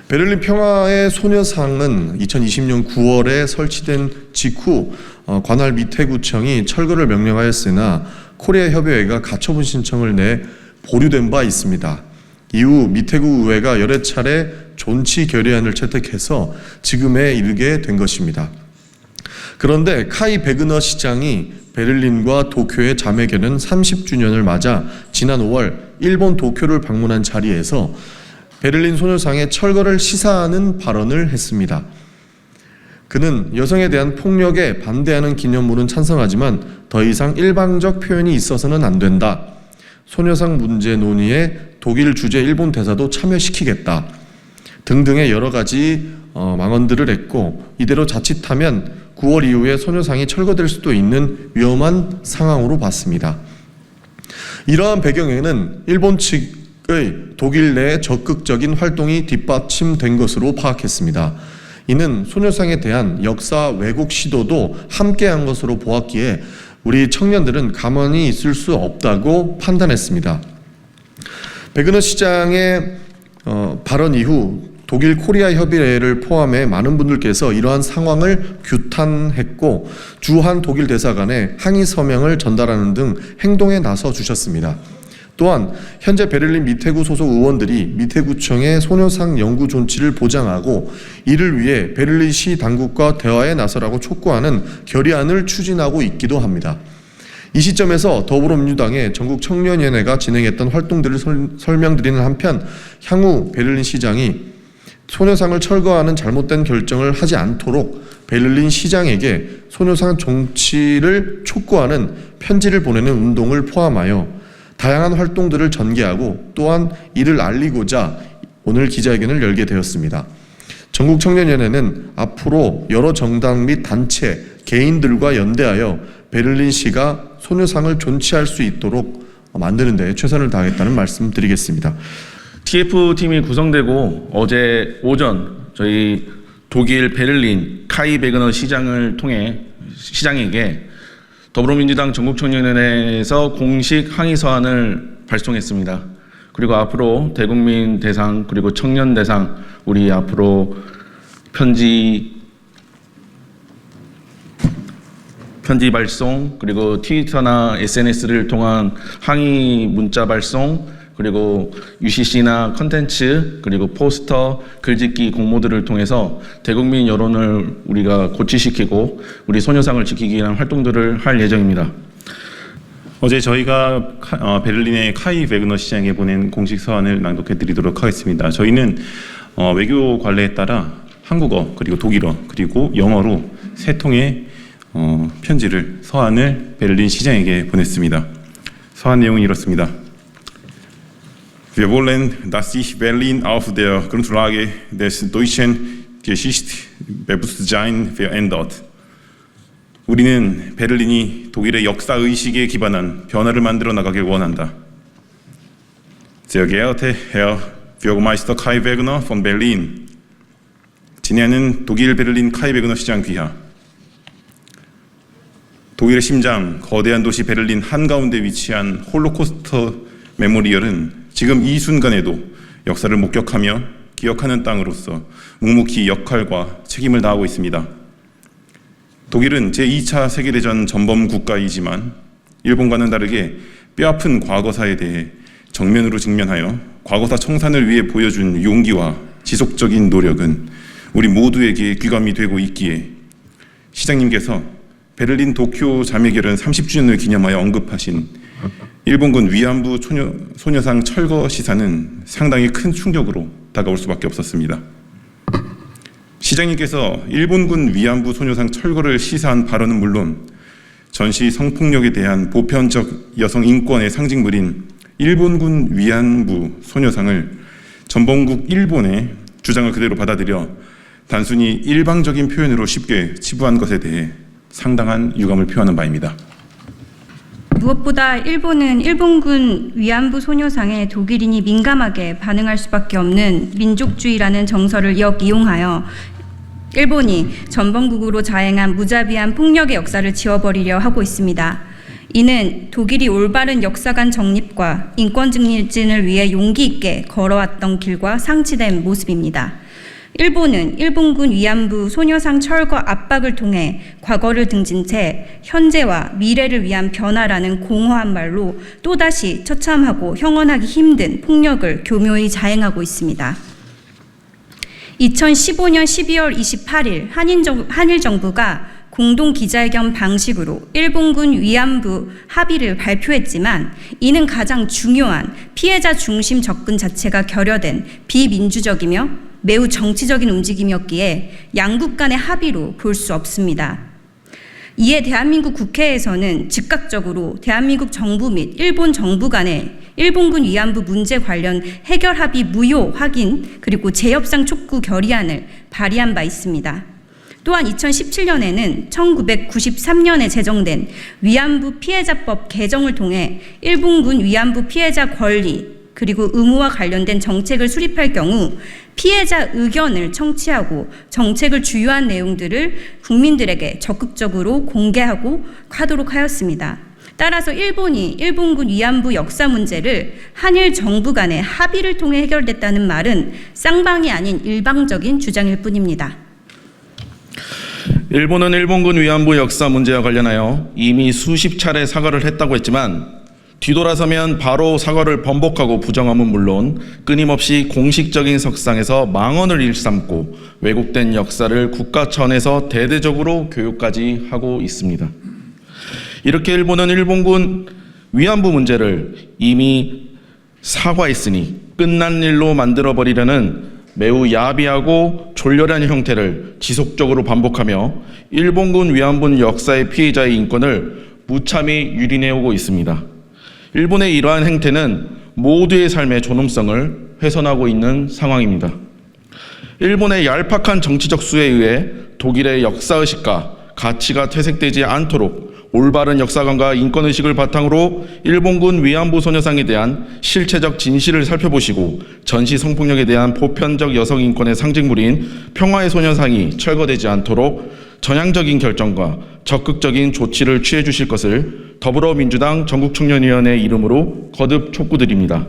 베를린 평화의 소녀상은 2020년 9월에 설치된 직후 관할 미태구청이 철거를 명령하였으나 코리아 협의회가 가처분 신청을 내 보류된 바 있습니다. 이후 미태구 의회가 여러 차례 존치 결의안을 채택해서 지금에 이르게 된 것입니다. 그런데 카이 베그너 시장이 베를린과 도쿄의 자매결연 30주년을 맞아 지난 5월 일본 도쿄를 방문한 자리에서 베를린 소녀상의 철거를 시사하는 발언을 했습니다. 그는 여성에 대한 폭력에 반대하는 기념물은 찬성하지만 더 이상 일방적 표현이 있어서는 안 된다. 소녀상 문제 논의에 독일 주재 일본 대사도 참여시키겠다. 등등의 여러 가지 망언들을 했고, 이대로 자칫하면 9월 이후에 소녀상이 철거될 수도 있는 위험한 상황으로 봤습니다. 이러한 배경에는 일본 측의 독일 내 적극적인 활동이 뒷받침된 것으로 파악했습니다. 이는 소녀상에 대한 역사 왜곡 시도도 함께한 것으로 보았기에 우리 청년들은 가만히 있을 수 없다고 판단했습니다. 베그너 시장의 발언 이후 독일 코리아 협의회를 포함해 많은 분들께서 이러한 상황을 규탄했고 주한 독일 대사관에 항의 서명을 전달하는 등 행동에 나서 주셨습니다. 또한 현재 베를린 미태구 소속 의원들이 미태구청의 소녀상 영구 존치를 보장하고 이를 위해 베를린시 당국과 대화에 나서라고 촉구하는 결의안을 추진하고 있기도 합니다. 이 시점에서 더불어민주당의 전국청년위원회가 진행했던 활동들을 설명드리는 한편 향후 베를린 시장이 소녀상을 철거하는 잘못된 결정을 하지 않도록 베를린 시장에게 소녀상 정치를 촉구하는 편지를 보내는 운동을 포함하여 다양한 활동들을 전개하고 또한 이를 알리고자 오늘 기자회견을 열게 되었습니다. 전국청년위원회는 앞으로 여러 정당 및 단체, 개인들과 연대하여 베를린시가 소녀상을 존치할 수 있도록 만드는 데 최선을 다하겠다는 말씀 드리겠습니다. TF팀이 구성되고 어제 오전 저희 독일 베를린 카이 베그너 시장에게 더불어민주당 전국청년위원회에서 공식 항의 서한을 발송했습니다. 그리고 앞으로 대국민 대상 그리고 청년 대상 우리 앞으로 편지 발송 그리고 트위터나 SNS를 통한 항의 문자 발송 그리고 UCC나 컨텐츠 그리고 포스터 글짓기 공모들을 통해서 대국민 여론을 우리가 고취시키고 우리 소녀상을 지키기 위한 활동들을 할 예정입니다. 어제 저희가 베를린의 카이 베그너 시장에 보낸 공식 서한을 낭독해 드리도록 하겠습니다. 저희는 외교 관례에 따라 한국어 그리고 독일어 그리고 영어로 세 통의 서한을 베를린 시장에게 보냈습니다. 서한 내용은 이렇습니다. Wir wollen, dass sich Berlin auf der Grundlage des deutschen Geschichtsbewusstseins verändert. 우리는 베를린이 독일의 역사의식에 기반한 변화를 만들어 나가길 원한다. Sehr geehrter Herr Bürgermeister Kai Wegner von Berlin. 진해하는 독일 베를린 카이 베그너 시장 귀하. 독일의 심장, 거대한 도시 베를린 한가운데 위치한 홀로코스트 메모리얼은 지금 이 순간에도 역사를 목격하며 기억하는 땅으로서 묵묵히 역할과 책임을 다하고 있습니다. 독일은 제2차 세계대전 전범 국가이지만 일본과는 다르게 뼈아픈 과거사에 대해 정면으로 직면하여 과거사 청산을 위해 보여준 용기와 지속적인 노력은 우리 모두에게 귀감이 되고 있기에 시장님께서 베를린 도쿄 자매결연 30주년을 기념하여 언급하신 일본군 위안부 소녀상 철거 시사는 상당히 큰 충격으로 다가올 수밖에 없었습니다. 시장님께서 일본군 위안부 소녀상 철거를 시사한 발언은 물론 전시 성폭력에 대한 보편적 여성 인권의 상징물인 일본군 위안부 소녀상을 전범국 일본의 주장을 그대로 받아들여 단순히 일방적인 표현으로 쉽게 치부한 것에 대해 상당한 유감을 표하는 바입니다. 무엇보다 일본은 일본군 위안부 소녀상에 독일인이 민감하게 반응할 수밖에 없는 민족주의라는 정서를 역이용하여 일본이 전범국으로 자행한 무자비한 폭력의 역사를 지워버리려 하고 있습니다. 이는 독일이 올바른 역사관 정립과 인권 증진을 위해 용기 있게 걸어왔던 길과 상치된 모습입니다. 일본은 일본군 위안부 소녀상 철거 압박을 통해 과거를 등진 채 현재와 미래를 위한 변화라는 공허한 말로 또다시 처참하고 형언하기 힘든 폭력을 교묘히 자행하고 있습니다. 2015년 12월 28일 한일 정부가 공동 기자회견 방식으로 일본군 위안부 합의를 발표했지만 이는 가장 중요한 피해자 중심 접근 자체가 결여된 비민주적이며 매우 정치적인 움직임이었기에 양국 간의 합의로 볼 수 없습니다. 이에 대한민국 국회에서는 즉각적으로 대한민국 정부 및 일본 정부 간의 일본군 위안부 문제 관련 해결 합의 무효 확인 그리고 재협상 촉구 결의안을 발의한 바 있습니다. 또한 2017년에는 1993년에 제정된 위안부 피해자법 개정을 통해 일본군 위안부 피해자 권리 그리고 의무와 관련된 정책을 수립할 경우 피해자 의견을 청취하고 정책을 주요한 내용들을 국민들에게 적극적으로 공개하고 하도록 하였습니다. 따라서 일본이 일본군 위안부 역사 문제를 한일 정부 간의 합의를 통해 해결됐다는 말은 쌍방이 아닌 일방적인 주장일 뿐입니다. 일본은 일본군 위안부 역사 문제와 관련하여 이미 수십 차례 사과를 했다고 했지만 뒤돌아서면 바로 사과를 번복하고 부정함은 물론 끊임없이 공식적인 석상에서 망언을 일삼고 왜곡된 역사를 국가 차원에서 대대적으로 교육까지 하고 있습니다. 이렇게 일본은 일본군 위안부 문제를 이미 사과했으니 끝난 일로 만들어버리려는 매우 야비하고 졸렬한 형태를 지속적으로 반복하며 일본군 위안부 역사의 피해자의 인권을 무참히 유린해오고 있습니다. 일본의 이러한 행태는 모두의 삶의 존엄성을 훼손하고 있는 상황입니다. 일본의 얄팍한 정치적 수에 의해 독일의 역사의식과 가치가 퇴색되지 않도록 올바른 역사관과 인권의식을 바탕으로 일본군 위안부 소녀상에 대한 실체적 진실을 살펴보시고 전시 성폭력에 대한 보편적 여성 인권의 상징물인 평화의 소녀상이 철거되지 않도록 전향적인 결정과 적극적인 조치를 취해 주실 것을 더불어민주당 전국청년위원회 이름으로 거듭 촉구드립니다.